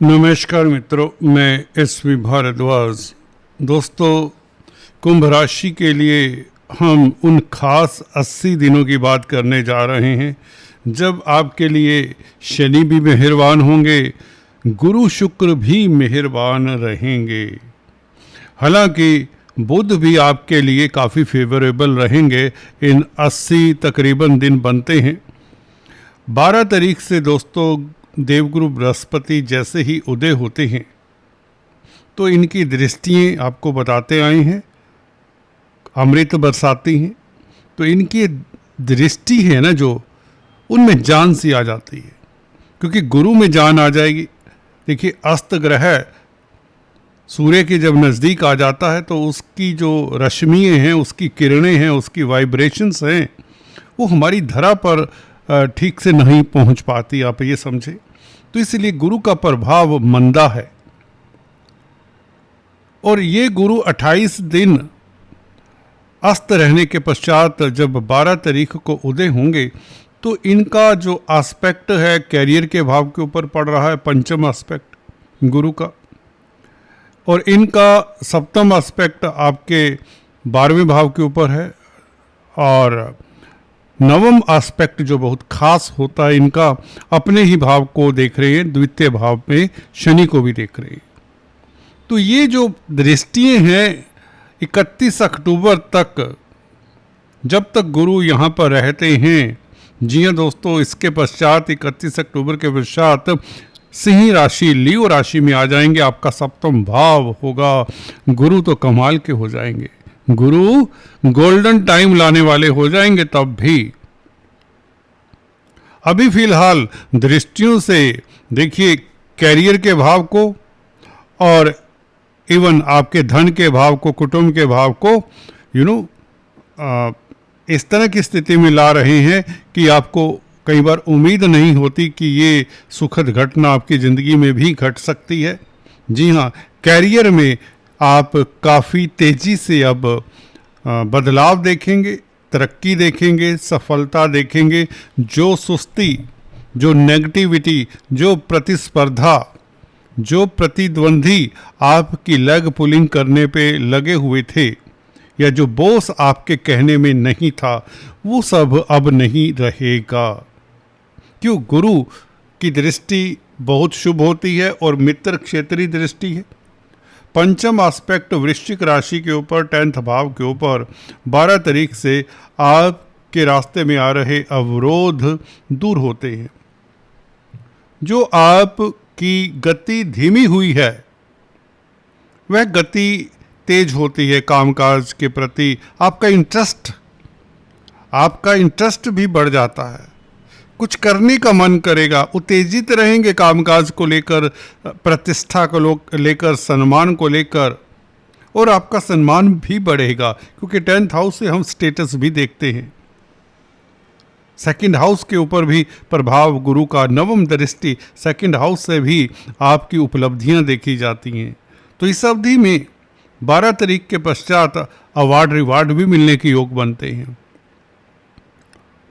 नमस्कार मित्रों, मैं एस.वी. भारद्वाज। दोस्तों, कुंभ राशि के लिए हम उन खास 80 दिनों की बात करने जा रहे हैं जब आपके लिए शनि भी मेहरबान होंगे, गुरु शुक्र भी मेहरबान रहेंगे। हालांकि बुध भी आपके लिए काफ़ी फेवरेबल रहेंगे। इन 80 तकरीबन दिन बनते हैं। 12 तारीख से दोस्तों देवगुरु बृहस्पति जैसे ही उदय होते हैं तो इनकी दृष्टियाँ आपको बताते आए हैं, अमृत बरसाती हैं। तो इनकी दृष्टि है ना जो, उनमें जान सी आ जाती है, क्योंकि गुरु में जान आ जाएगी। देखिए, अस्त ग्रह सूर्य के जब नज़दीक आ जाता है तो उसकी जो रश्मियाँ हैं, उसकी किरणें हैं, उसकी वाइब्रेशंस हैं, वो हमारी धरा पर ठीक से नहीं पहुंच पाती, आप ये समझे। तो इसलिए गुरु का प्रभाव मंदा है। और ये गुरु 28 दिन अस्त रहने के पश्चात जब 12 तारीख को उदय होंगे तो इनका जो एस्पेक्ट है कैरियर के भाव के ऊपर पड़ रहा है, पंचम एस्पेक्ट गुरु का। और इनका सप्तम एस्पेक्ट आपके 12वें भाव के ऊपर है। और नवम एस्पेक्ट जो बहुत खास होता है, इनका अपने ही भाव को देख रहे हैं, द्वितीय भाव में शनि को भी देख रहे हैं। तो ये जो दृष्टियाँ हैं 31 अक्टूबर तक, जब तक गुरु यहाँ पर रहते हैं, जी हाँ दोस्तों, इसके पश्चात 31 अक्टूबर के पश्चात सिंह राशि, लियो राशि में आ जाएंगे। आपका सप्तम भाव होगा। गुरु तो कमाल के हो जाएंगे, गुरु गोल्डन टाइम लाने वाले हो जाएंगे। तब भी अभी फिलहाल दृष्टियों से देखिए कैरियर के भाव को और इवन आपके धन के भाव को, कुटुंब के भाव को इस तरह की स्थिति में ला रहे हैं कि आपको कई बार उम्मीद नहीं होती कि ये सुखद घटना आपकी ज़िंदगी में भी घट सकती है। जी हाँ, कैरियर में आप काफ़ी तेज़ी से अब बदलाव देखेंगे, तरक्की देखेंगे, सफलता देखेंगे। जो सुस्ती, जो नेगेटिविटी, जो प्रतिस्पर्धा, जो प्रतिद्वंदी आपकी लेग पुलिंग करने पे लगे हुए थे, या जो बॉस आपके कहने में नहीं था, वो सब अब नहीं रहेगा। क्यों? गुरु की दृष्टि बहुत शुभ होती है और मित्र क्षेत्रीय दृष्टि है। पंचम एस्पेक्ट वृश्चिक राशि के ऊपर, 10th भाव के ऊपर 12 तारीख से आपके रास्ते में आ रहे अवरोध दूर होते हैं। जो आपकी गति धीमी हुई है वह गति तेज होती है। कामकाज के प्रति आपका इंटरेस्ट भी बढ़ जाता है। कुछ करने का मन करेगा, उत्तेजित रहेंगे कामकाज को लेकर, प्रतिष्ठा को लेकर, सम्मान को लेकर, और आपका सम्मान भी बढ़ेगा, क्योंकि 10th हाउस से हम स्टेटस भी देखते हैं। 2nd हाउस के ऊपर भी प्रभाव गुरु का, नवम दृष्टि 2nd हाउस से भी आपकी उपलब्धियां देखी जाती हैं। तो इस अवधि में 12 तारीख के पश्चात अवार्ड रिवार्ड भी मिलने के योग बनते हैं।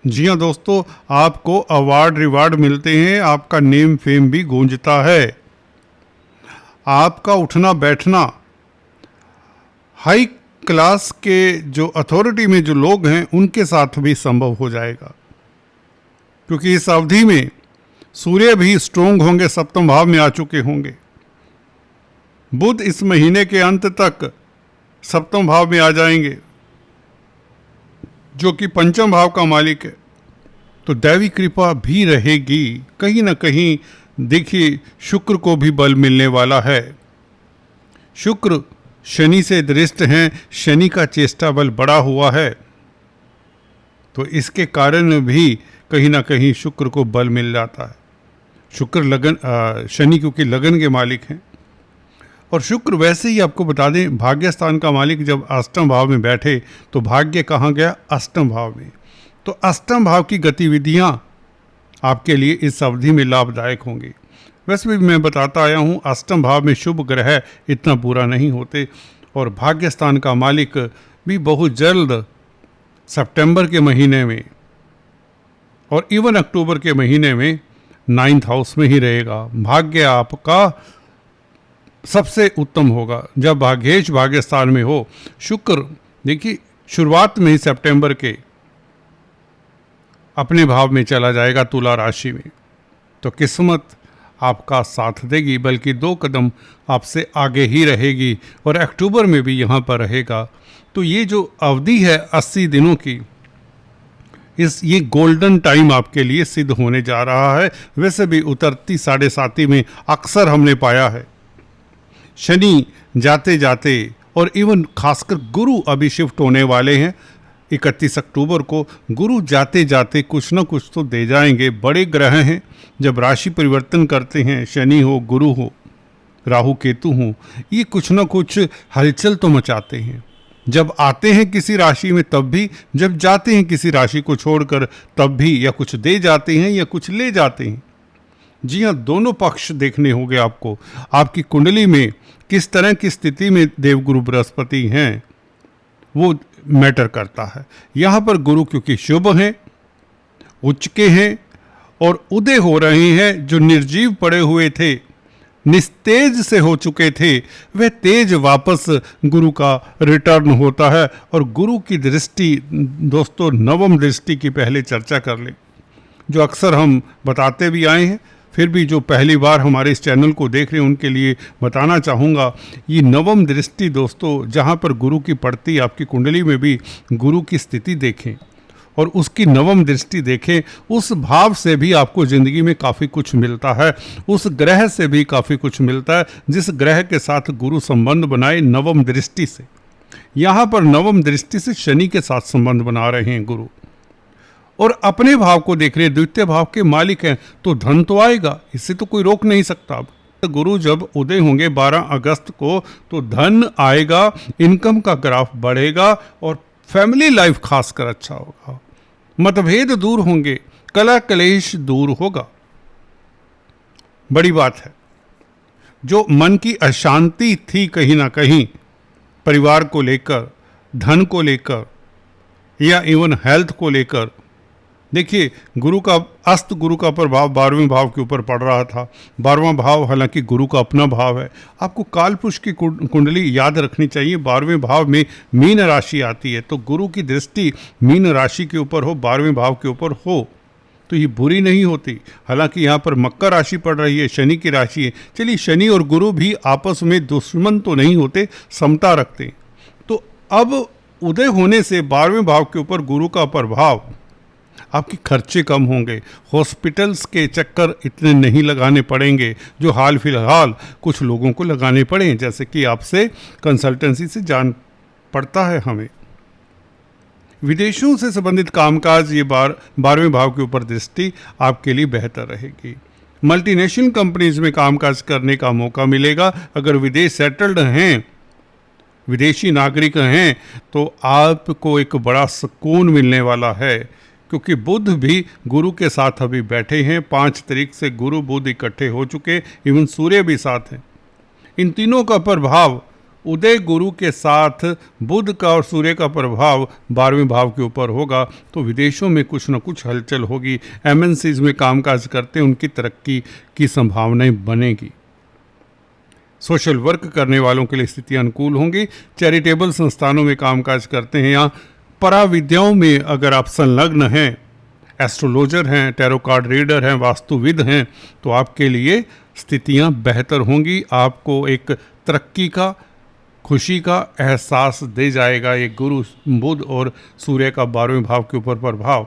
जी हाँ दोस्तों, आपको अवार्ड रिवार्ड मिलते हैं, आपका नेम फेम भी गूंजता है। आपका उठना बैठना हाई क्लास के जो अथॉरिटी में जो लोग हैं उनके साथ भी संभव हो जाएगा, क्योंकि इस अवधि में सूर्य भी स्ट्रोंग होंगे, सप्तम भाव में आ चुके होंगे। बुध इस महीने के अंत तक सप्तम भाव में आ जाएंगे, जो कि पंचम भाव का मालिक है। तो दैवी कृपा भी रहेगी। कहीं ना कहीं देखिए शुक्र को भी बल मिलने वाला है। शुक्र शनि से दृष्ट हैं, शनि का चेष्टा बल बढ़ा हुआ है, तो इसके कारण भी कहीं ना कहीं शुक्र को बल मिल जाता है। शनि क्योंकि लगन के मालिक हैं। और शुक्र वैसे ही आपको बता दें, भाग्यस्थान का मालिक जब अष्टम भाव में बैठे तो भाग्य कहाँ गया? अष्टम भाव में। तो अष्टम भाव की गतिविधियाँ आपके लिए इस अवधि में लाभदायक होंगी। वैसे भी मैं बताता आया हूँ, अष्टम भाव में शुभ ग्रह इतना बुरा नहीं होते। और भाग्यस्थान का मालिक भी बहुत जल्द सितंबर के महीने में और इवन अक्टूबर के महीने में 9th हाउस में ही रहेगा। भाग्य आपका सबसे उत्तम होगा जब भाग्येश भाग्य स्थान में हो। शुक्र देखिए शुरुआत में ही सितंबर के अपने भाव में चला जाएगा तुला राशि में, तो किस्मत आपका साथ देगी, बल्कि 2 कदम आपसे आगे ही रहेगी और अक्टूबर में भी यहाँ पर रहेगा। तो ये जो अवधि है 80 दिनों की, ये गोल्डन टाइम आपके लिए सिद्ध होने जा रहा है। वैसे भी उतरती 7.5 में अक्सर हमने पाया है शनि जाते जाते, और इवन खासकर गुरु अभी शिफ्ट होने वाले हैं 31 अक्टूबर को, गुरु जाते जाते कुछ ना कुछ तो दे जाएंगे। बड़े ग्रह हैं, जब राशि परिवर्तन करते हैं, शनि हो, गुरु हो, राहु केतु हो, ये कुछ ना कुछ हलचल तो मचाते हैं। जब आते हैं किसी राशि में तब भी, जब जाते हैं किसी राशि को छोड़कर तब भी, या कुछ दे जाते हैं या कुछ ले जाते हैं। जी हाँ, दोनों पक्ष देखने होंगे आपको। आपकी कुंडली में किस तरह की स्थिति में देवगुरु बृहस्पति हैं वो मैटर करता है। यहाँ पर गुरु क्योंकि शुभ हैं, उच्च के हैं और उदय हो रहे हैं, जो निर्जीव पड़े हुए थे, निस्तेज से हो चुके थे, वह तेज वापस गुरु का रिटर्न होता है। और गुरु की दृष्टि दोस्तों, नवम दृष्टि की पहले चर्चा कर लें, जो अक्सर हम बताते भी आए हैं, फिर भी जो पहली बार हमारे इस चैनल को देख रहे हैं उनके लिए बताना चाहूँगा। ये नवम दृष्टि दोस्तों, जहाँ पर गुरु की पड़ती, आपकी कुंडली में भी गुरु की स्थिति देखें और उसकी नवम दृष्टि देखें, उस भाव से भी आपको ज़िंदगी में काफ़ी कुछ मिलता है, उस ग्रह से भी काफ़ी कुछ मिलता है जिस ग्रह के साथ गुरु संबंध बनाए नवम दृष्टि से। यहाँ पर नवम दृष्टि से शनि के साथ संबंध बना रहे हैं गुरु, और अपने भाव को देख रहे हैं, द्वितीय भाव के मालिक हैं, तो धन तो आएगा, इससे तो कोई रोक नहीं सकता। अब गुरु जब उदय होंगे 12 अगस्त को, तो धन आएगा, इनकम का ग्राफ बढ़ेगा और फैमिली लाइफ खासकर अच्छा होगा, मतभेद दूर होंगे, कलह कलेश दूर होगा। बड़ी बात है, जो मन की अशांति थी कहीं ना कहीं परिवार को लेकर, धन को लेकर या इवन हेल्थ को लेकर, देखिए गुरु का प्रभाव 12वें भाव के ऊपर पड़ रहा था। 12वां भाव हालांकि गुरु का अपना भाव है। आपको कालपुरुष की कुंडली याद रखनी चाहिए। 12वें भाव में मीन राशि आती है, तो गुरु की दृष्टि मीन राशि के ऊपर हो, 12वें भाव के ऊपर हो, तो ये बुरी नहीं होती। हालांकि यहाँ पर मकर राशि पड़ रही है, शनि की राशि है। चलिए, शनि और गुरु भी आपस में दुश्मन तो नहीं होते, समता रखते। तो अब उदय होने से 12वें भाव के ऊपर गुरु का प्रभाव, आपके खर्चे कम होंगे, हॉस्पिटल्स के चक्कर इतने नहीं लगाने पड़ेंगे जो हाल फिलहाल कुछ लोगों को लगाने पड़े, जैसे कि आपसे कंसल्टेंसी से जान पड़ता है हमें। विदेशों से संबंधित कामकाज, ये 12वें भाव के ऊपर दृष्टि आपके लिए बेहतर रहेगी। मल्टीनेशनल कंपनीज में कामकाज करने का मौका मिलेगा। अगर विदेश सेटल्ड हैं, विदेशी नागरिक हैं, तो आपको एक बड़ा सुकून मिलने वाला है, क्योंकि बुध भी गुरु के साथ अभी बैठे हैं। 5 तारीख से गुरु बुध इकट्ठे हो चुके, इवन सूर्य भी साथ हैं। इन तीनों का प्रभाव, उदय गुरु के साथ बुध का और सूर्य का प्रभाव 12वें भाव के ऊपर होगा, तो विदेशों में कुछ न कुछ हलचल होगी। एमएनसीज में कामकाज करते हैं, उनकी तरक्की की संभावनाएं बनेगी। सोशल वर्क करने वालों के लिए स्थिति अनुकूल होंगी। चैरिटेबल संस्थानों में कामकाज करते हैं या पराविद्याओं में अगर आप संलग्न हैं, एस्ट्रोलॉजर हैं, टैरो कार्ड रीडर हैं, वास्तुविद हैं, तो आपके लिए स्थितियां बेहतर होंगी। आपको एक तरक्की का, खुशी का एहसास दे जाएगा ये गुरु, बुध और सूर्य का 12वें भाव के ऊपर प्रभाव।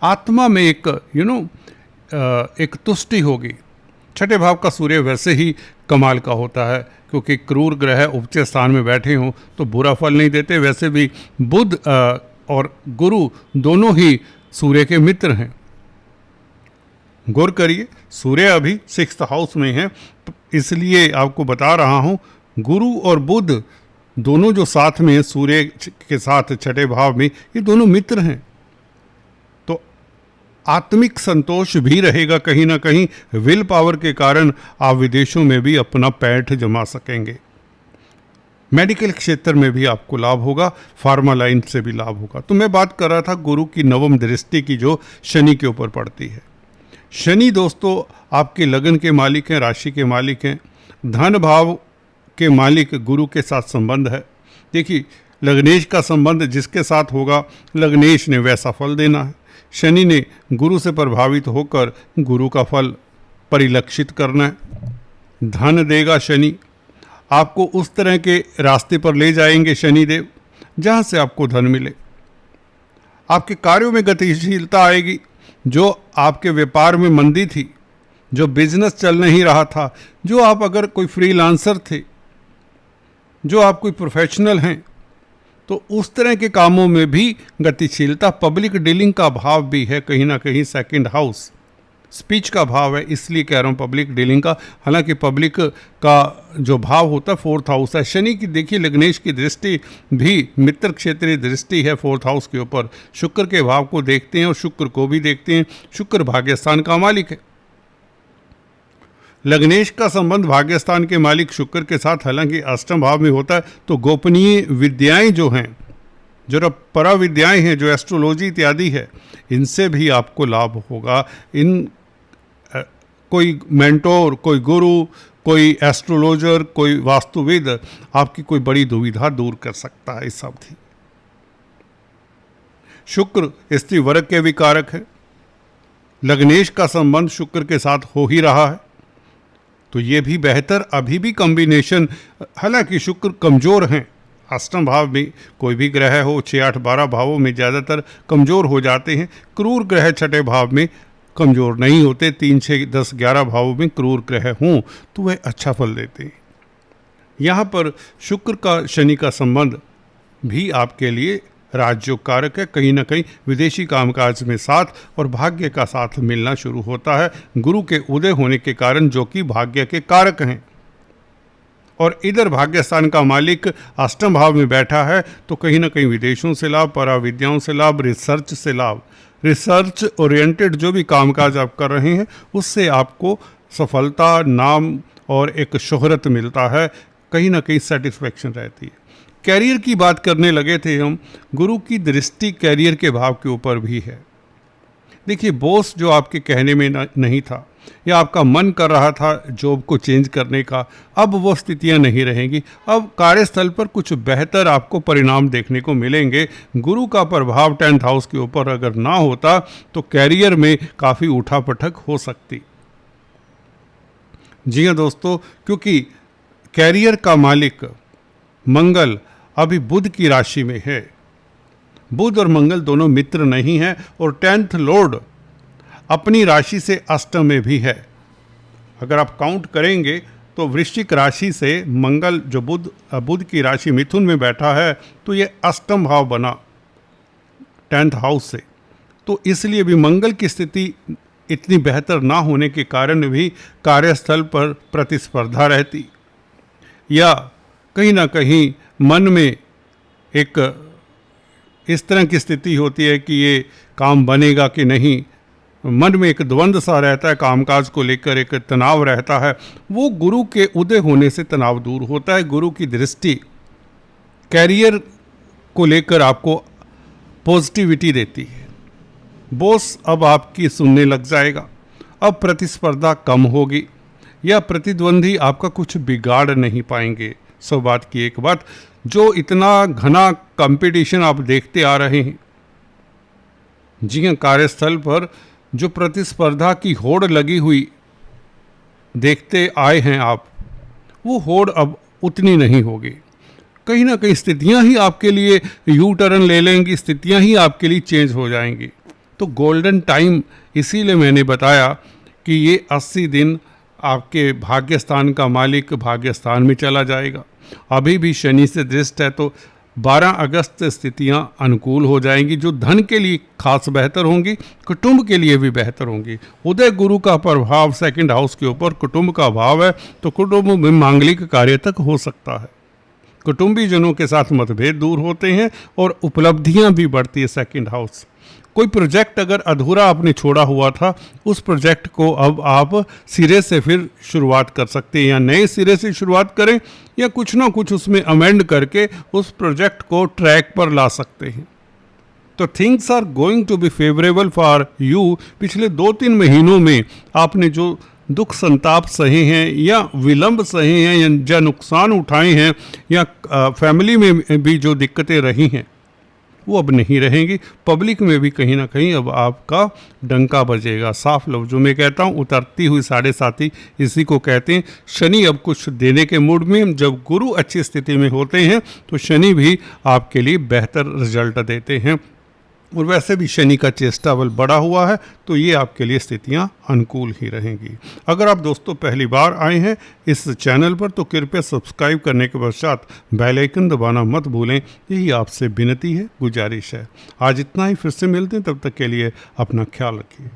आत्मा में एक एक तुष्टि होगी। 6ठे भाव का सूर्य वैसे ही कमाल का होता है, क्योंकि क्रूर ग्रह उच्च स्थान में बैठे हों तो बुरा फल नहीं देते। वैसे भी बुध और गुरु दोनों ही सूर्य के मित्र हैं। गौर करिए, सूर्य अभी 6th हाउस में है, इसलिए आपको बता रहा हूँ, गुरु और बुध दोनों जो साथ में हैं, सूर्य के साथ 6ठे भाव में, ये दोनों मित्र हैं। तो आत्मिक संतोष भी रहेगा कहीं ना कहीं। विल पावर के कारण आप विदेशों में भी अपना पैठ जमा सकेंगे। मेडिकल क्षेत्र में भी आपको लाभ होगा, फार्मा लाइन से भी लाभ होगा। तो मैं बात कर रहा था गुरु की नवम दृष्टि की, जो शनि के ऊपर पड़ती है। शनि दोस्तों आपके लगन के मालिक हैं, राशि के मालिक हैं, धन भाव के मालिक गुरु के साथ संबंध है। देखिए, लग्नेश का संबंध जिसके साथ होगा, लग्नेश ने वैसा फल देना है। शनि ने गुरु से प्रभावित होकर गुरु का फल परिलक्षित करना है। धन देगा शनि, आपको उस तरह के रास्ते पर ले जाएंगे शनिदेव जहाँ से आपको धन मिले। आपके कार्यों में गतिशीलता आएगी। जो आपके व्यापार में मंदी थी, जो बिजनेस चल नहीं रहा था, जो आप अगर कोई फ्रीलांसर थे, जो आप कोई प्रोफेशनल हैं, तो उस तरह के कामों में भी गतिशीलता। पब्लिक डीलिंग का भाव भी है कहीं ना कहीं, सेकंड हाउस स्पीच का भाव है, इसलिए कह रहा हूँ पब्लिक डीलिंग का। हालांकि पब्लिक का जो भाव होता है फोर्थ हाउस है। शनि की देखिए लग्नेश की दृष्टि भी मित्र क्षेत्रीय दृष्टि है फोर्थ हाउस के ऊपर। शुक्र के भाव को देखते हैं और शुक्र को भी देखते हैं। शुक्र भाग्यस्थान का मालिक है। लग्नेश का संबंध भाग्यस्थान के मालिक शुक्र के साथ हालांकि अष्टम भाव में होता है, तो गोपनीय विद्याएं जो हैं, जो पराविद्याएं हैं, जो एस्ट्रोलॉजी इत्यादि है, इनसे भी आपको लाभ होगा। इन कोई मेंटोर, कोई गुरु, कोई एस्ट्रोलॉजर, कोई वास्तुविद आपकी कोई बड़ी दुविधा दूर कर सकता है इस अवधि। शुक्र स्त्री वर्ग के विकारक है। लग्नेश का संबंध शुक्र के साथ हो ही रहा है, तो ये भी बेहतर अभी भी कॉम्बिनेशन। हालांकि शुक्र कमज़ोर हैं, अष्टम भाव में कोई भी ग्रह हो, 6, 8, 12 भावों में ज़्यादातर कमज़ोर हो जाते हैं। क्रूर ग्रह छठे भाव में कमज़ोर नहीं होते। 3, 6, 10, 11 भावों में क्रूर ग्रह हों तो वह अच्छा फल देते हैं। यहाँ पर शुक्र का शनि का संबंध भी आपके लिए राजयोग कारक है। कहीं ना कहीं विदेशी कामकाज में साथ और भाग्य का साथ मिलना शुरू होता है गुरु के उदय होने के कारण, जो कि भाग्य के कारक हैं। और इधर भाग्यस्थान का मालिक अष्टम भाव में बैठा है, तो कहीं ना कहीं विदेशों से लाभ, पराविद्याओं से लाभ, रिसर्च से लाभ। रिसर्च ओरिएंटेड जो भी कामकाज आप कर रहे हैं उससे आपको सफलता, नाम और एक शोहरत मिलता है। कहीं ना कहीं सेटिस्फैक्शन रहती है। कैरियर की बात करने लगे थे हम। गुरु की दृष्टि कैरियर के भाव के ऊपर भी है। देखिए, बॉस जो आपके कहने में नहीं था, या आपका मन कर रहा था जॉब को चेंज करने का, अब वो स्थितियां नहीं रहेंगी। अब कार्यस्थल पर कुछ बेहतर आपको परिणाम देखने को मिलेंगे। गुरु का प्रभाव 10th हाउस के ऊपर अगर ना होता तो कैरियर में काफ़ी उठापटक हो सकती। जी हाँ दोस्तों, क्योंकि कैरियर का मालिक मंगल अभी बुध की राशि में है। बुध और मंगल दोनों मित्र नहीं हैं, और 10th लॉर्ड अपनी राशि से अष्टम में भी है। अगर आप काउंट करेंगे तो वृश्चिक राशि से मंगल जो बुध की राशि मिथुन में बैठा है, तो ये अष्टम भाव बना 10th हाउस से। तो इसलिए भी मंगल की स्थिति इतनी बेहतर ना होने के कारण भी कार्यस्थल पर प्रतिस्पर्धा रहती, या कहीं ना कहीं मन में एक इस तरह की स्थिति होती है कि ये काम बनेगा कि नहीं। मन में एक द्वंद्व सा रहता है, कामकाज को लेकर एक तनाव रहता है। वो गुरु के उदय होने से तनाव दूर होता है। गुरु की दृष्टि कैरियर को लेकर आपको पॉजिटिविटी देती है। बॉस अब आपकी सुनने लग जाएगा। अब प्रतिस्पर्धा कम होगी, या प्रतिद्वंदी आपका कुछ बिगाड़ नहीं पाएंगे। सो बात की एक बात, जो इतना घना कंपटीशन आप देखते आ रहे हैं, जी हाँ, कार्यस्थल पर जो प्रतिस्पर्धा की होड़ लगी हुई देखते आए हैं आप, वो होड़ अब उतनी नहीं होगी। कहीं ना कहीं स्थितियां ही आपके लिए यू टर्न ले लेंगी, स्थितियां ही आपके लिए चेंज हो जाएंगी। तो गोल्डन टाइम, इसीलिए मैंने बताया कि ये 80 दिन आपके भाग्यस्थान का मालिक भाग्यस्थान में चला जाएगा। अभी भी शनि से दृष्ट है, तो 12 अगस्त से स्थितियां अनुकूल हो जाएंगी, जो धन के लिए खास बेहतर होंगी, कुटुंब के लिए भी बेहतर होंगी। उदय गुरु का प्रभाव 2nd हाउस के ऊपर कुटुंब का भाव है, तो कुटुंब में मांगलिक कार्य तक हो सकता है। कुटुंबी जनों के साथ मतभेद दूर होते हैं और उपलब्धियां भी बढ़ती है 2nd हाउस। कोई प्रोजेक्ट अगर अधूरा आपने छोड़ा हुआ था, उस प्रोजेक्ट को अब आप सिरे से फिर शुरुआत कर सकते हैं, या नए सिरे से शुरुआत करें, या कुछ ना कुछ उसमें अमेंड करके उस प्रोजेक्ट को ट्रैक पर ला सकते हैं। तो things are going to be favourable for you. पिछले 2-3 महीनों में आपने जो दुख संताप सहे हैं या विलंब सहे हैं या नुकसान उठाए हैं या फैमिली में भी जो दिक्कतें रही हैं वो अब नहीं रहेंगी। पब्लिक में भी कहीं ना कहीं अब आपका डंका बजेगा। साफ लफ्जों में कहता हूँ, उतरती हुई 7.5 इसी को कहते हैं। शनि अब कुछ देने के मूड में, जब गुरु अच्छी स्थिति में होते हैं तो शनि भी आपके लिए बेहतर रिजल्ट देते हैं। और वैसे भी शनि का चेष्टा बल बढ़ा हुआ है तो ये आपके लिए स्थितियां अनुकूल ही रहेंगी। अगर आप दोस्तों पहली बार आए हैं इस चैनल पर तो कृपया सब्सक्राइब करने के पश्चात बेल आइकन दबाना मत भूलें, यही आपसे विनती है, गुजारिश है। आज इतना ही, फिर से मिलते हैं, तब तक के लिए अपना ख्याल रखिए।